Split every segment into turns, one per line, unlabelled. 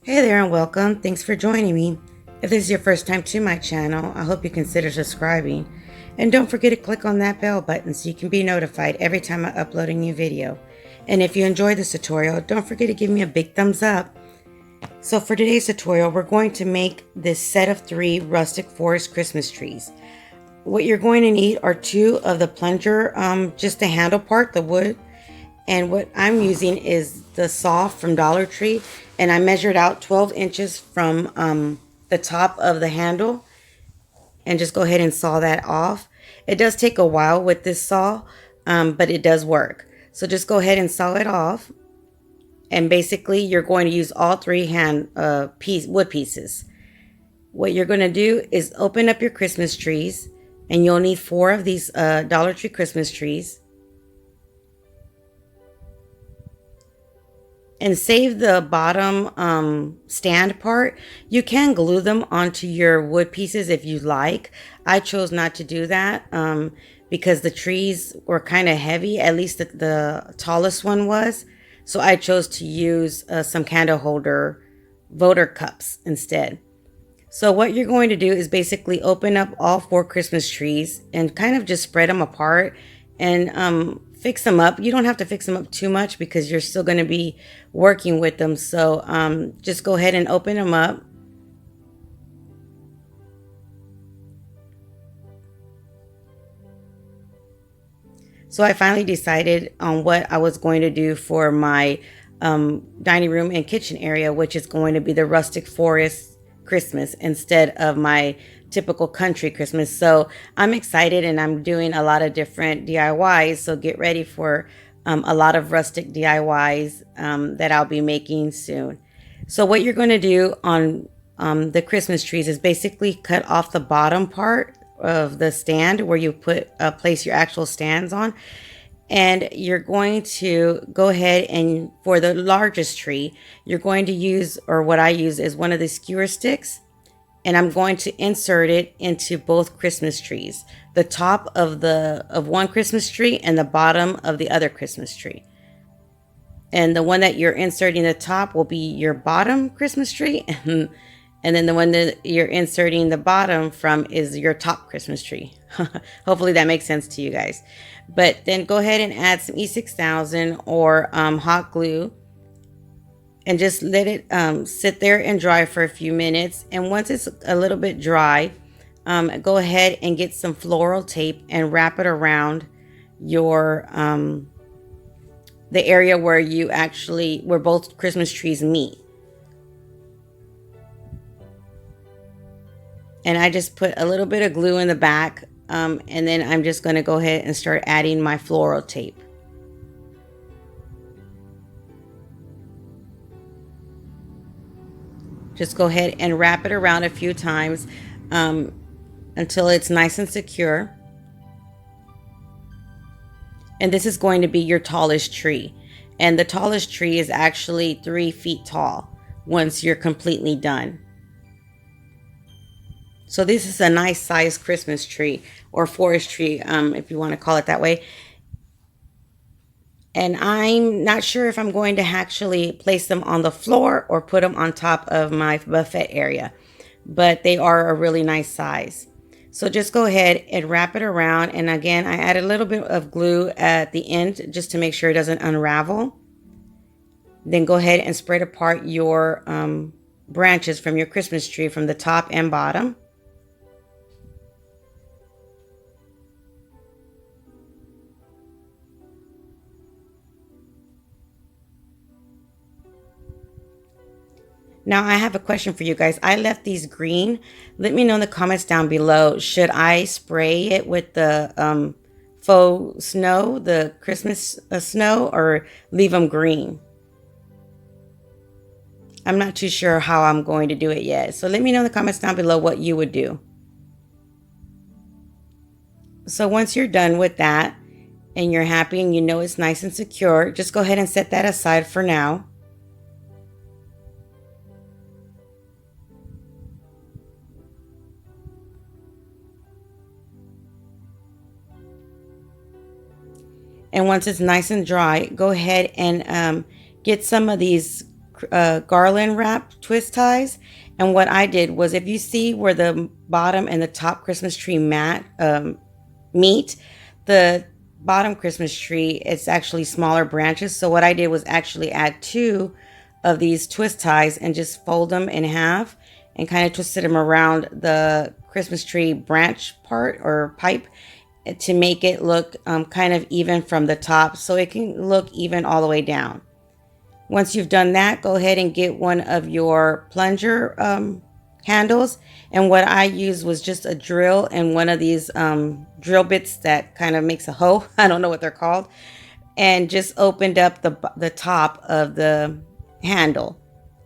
Hey there and welcome. Thanks for joining me. If this is your first time to my channel, I hope you consider subscribing. And don't forget to click on that bell button so you can be notified every time I upload a new video. And if you enjoyed this tutorial, don't forget to give me a big thumbs up. So for today's tutorial, we're going to make this set of 3 rustic forest Christmas trees. What you're going to need are 2 of the plunger, just the handle part, the wood. And what I'm using is the saw from Dollar Tree, and I measured out 12 inches from the top of the handle, and just go ahead and saw that off. It does take a while with this saw, but it does work. So just go ahead and saw it off, and basically you're going to use all 3 wood pieces. What you're going to do is open up your Christmas trees, and you'll need 4 of these Dollar Tree Christmas trees. And save the bottom stand part. You can glue them onto your wood pieces if you like. I chose not to do that because the trees were kind of heavy, at least the tallest one was. So I chose to use some candle holder voter cups instead. So what you're going to do is basically open up all 4 Christmas trees and kind of just spread them apart and fix them up. You don't have to fix them up too much because you're still going to be working with them. So just go ahead and open them up. So I finally decided on what I was going to do for my dining room and kitchen area, which is going to be the rustic forest Christmas instead of my typical country Christmas. So I'm excited, and I'm doing a lot of different DIYs. So get ready for a lot of rustic DIYs that I'll be making soon. So what you're going to do on the Christmas trees is basically cut off the bottom part of the stand where you place your actual stands on. And you're going to go ahead and for the largest tree, you're going to use, or what I use is one of the skewer sticks. And I'm going to insert it into both Christmas trees, the top of one Christmas tree and the bottom of the other Christmas tree. And the one that you're inserting the top will be your bottom Christmas tree, and then the one that you're inserting the bottom from is your top Christmas tree. Hopefully that makes sense to you guys. But then go ahead and add some E6000 or hot glue, and just let it sit there and dry for a few minutes. And once it's a little bit dry, go ahead and get some floral tape and wrap it around your the area where both Christmas trees meet. And I just put a little bit of glue in the back, and then I'm just going to go ahead and start adding my floral tape. Just go ahead and wrap it around a few times until it's nice and secure. And this is going to be your tallest tree. And the tallest tree is actually 3 feet tall once you're completely done. So this is a nice size Christmas tree or forest tree, if you want to call it that way. And I'm not sure if I'm going to actually place them on the floor or put them on top of my buffet area, but they are a really nice size. So just go ahead and wrap it around. And again, I add a little bit of glue at the end just to make sure it doesn't unravel. Then go ahead and spread apart your branches from your Christmas tree from the top and bottom. Now I have a question for you guys. I left these green. Let me know in the comments down below. Should I spray it with the faux snow, the Christmas snow, or leave them green? I'm not too sure how I'm going to do it yet. So let me know in the comments down below what you would do. So once you're done with that and you're happy and you know it's nice and secure, just go ahead and set that aside for now. And once it's nice and dry, go ahead and get some of these garland wrap twist ties. And what I did was, if you see where the bottom and the top Christmas tree mat meet, the bottom Christmas tree, it's actually smaller branches. So what I did was actually add two of these twist ties and just fold them in half and kind of twisted them around the Christmas tree branch part or pipe to make it look kind of even from the top, so it can look even all the way down. Once you've done that, go ahead and get one of your plunger handles. And what I used was just a drill and one of these drill bits that kind of makes a hoe. I don't know what they're called. And just opened up the top of the handle.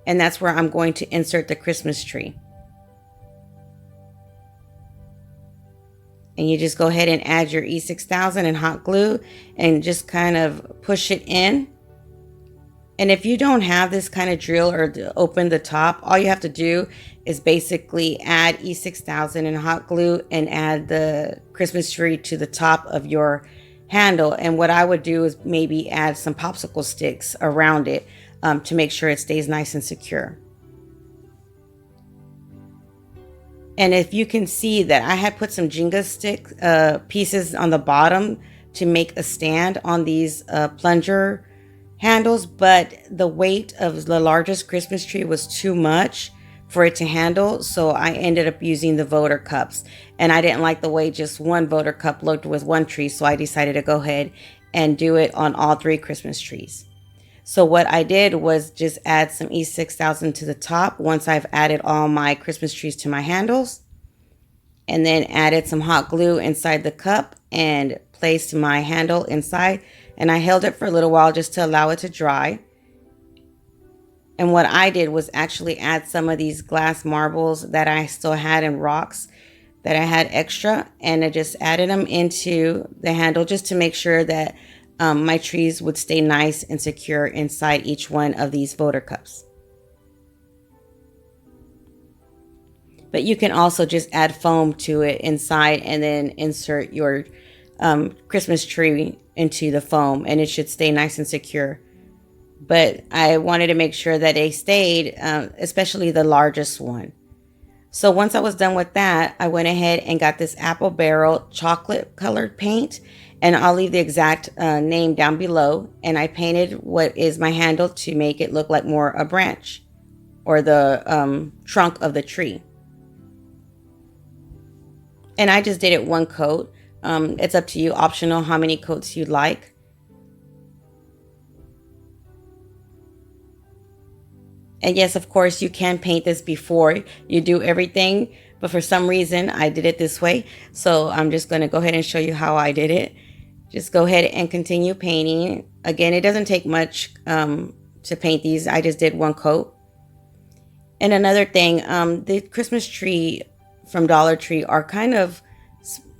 And that's where I'm going to insert the Christmas tree. And you just go ahead and add your E6000 and hot glue and just kind of push it in. And if you don't have this kind of drill or to open the top, all you have to do is basically add E6000 and hot glue and add the Christmas tree to the top of your handle. And what I would do is maybe add some popsicle sticks around it to make sure it stays nice and secure. And if you can see that I had put some Jenga stick pieces on the bottom to make a stand on these plunger handles, but the weight of the largest Christmas tree was too much for it to handle, so I ended up using the voter cups. And I didn't like the way just one voter cup looked with one tree, so I decided to go ahead and do it on all three Christmas trees. So what I did was just add some E6000 to the top once I've added all my Christmas trees to my handles, and then added some hot glue inside the cup and placed my handle inside. And I held it for a little while just to allow it to dry. And what I did was actually add some of these glass marbles that I still had in rocks that I had extra, and I just added them into the handle just to make sure that my trees would stay nice and secure inside each one of these voter cups. But you can also just add foam to it inside and then insert your Christmas tree into the foam, and it should stay nice and secure. But I wanted to make sure that they stayed, especially the largest one. So once I was done with that, I went ahead and got this apple barrel chocolate colored paint, and I'll leave the exact name down below. And I painted what is my handle to make it look like more a branch or the trunk of the tree. And I just did it one coat. It's up to you, optional how many coats you'd like. And yes, of course, you can paint this before you do everything, but for some reason I did it this way. So I'm just going to go ahead and show you how I did it. Just go ahead and continue painting. Again, it doesn't take much to paint these. I just did one coat. And another thing, the Christmas tree from Dollar Tree are kind of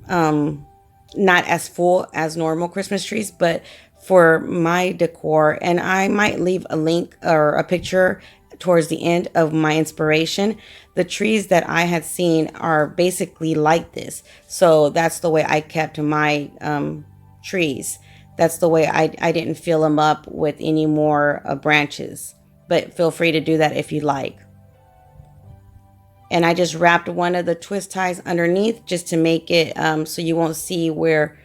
not as full as normal Christmas trees, but for my decor, and I might leave a link or a picture towards the end of my inspiration, the trees that I had seen are basically like this. So that's the way I kept my trees. That's the way I didn't fill them up with any more branches, but feel free to do that if you like. And I just wrapped one of the twist ties underneath just to make it so you won't see where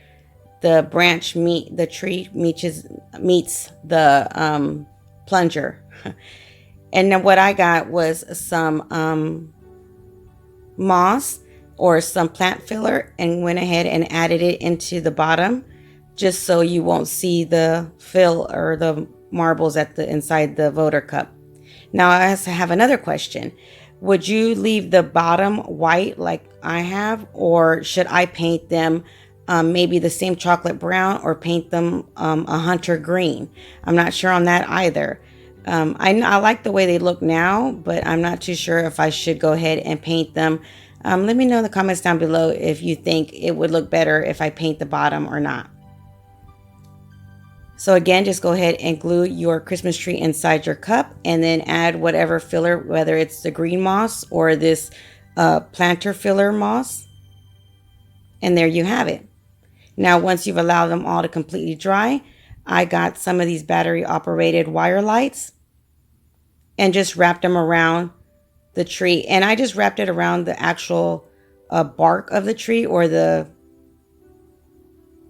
the branch the tree meets the plunger. And then what I got was some moss or some plant filler, and went ahead and added it into the bottom just so you won't see the fill or the marbles at the inside the voter cup. Now I also have another question. Would you leave the bottom white like I have, or should I paint them maybe the same chocolate brown, or paint them a hunter green? I'm not sure on that either. I like the way they look now, but I'm not too sure if I should go ahead and paint them. Let me know in the comments down below if you think it would look better if I paint the bottom or not. So again, just go ahead and glue your Christmas tree inside your cup, and then add whatever filler, whether it's the green moss or this planter filler moss. And there you have it. Now, once you've allowed them all to completely dry, I got some of these battery operated wire lights, and just wrapped them around the tree. And I just wrapped it around the actual bark of the tree, or the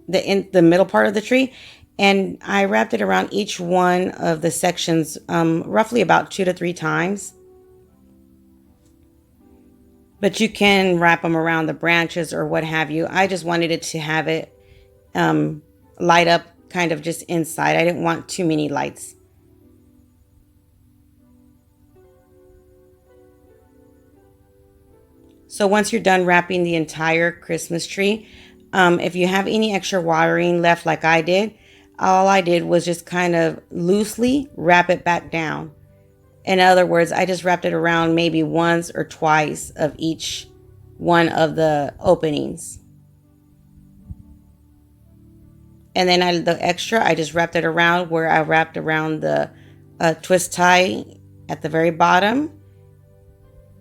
middle part of the tree. And I wrapped it around each one of the sections roughly about 2 to 3 times. But you can wrap them around the branches or what have you. I just wanted it to have it light up kind of just inside. I didn't want too many lights. So once you're done wrapping the entire Christmas tree, if you have any extra wiring left like I did, all I did was just kind of loosely wrap it back down. In other words, I just wrapped it around maybe once or twice of each one of the openings. And then the extra, I just wrapped it around where I wrapped around the twist tie at the very bottom.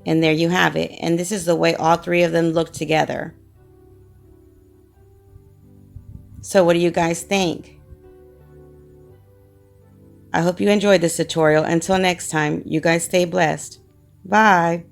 And there you have it. And this is the way all 3 of them look together. So what do you guys think? I hope you enjoyed this tutorial. Until next time, you guys stay blessed. Bye.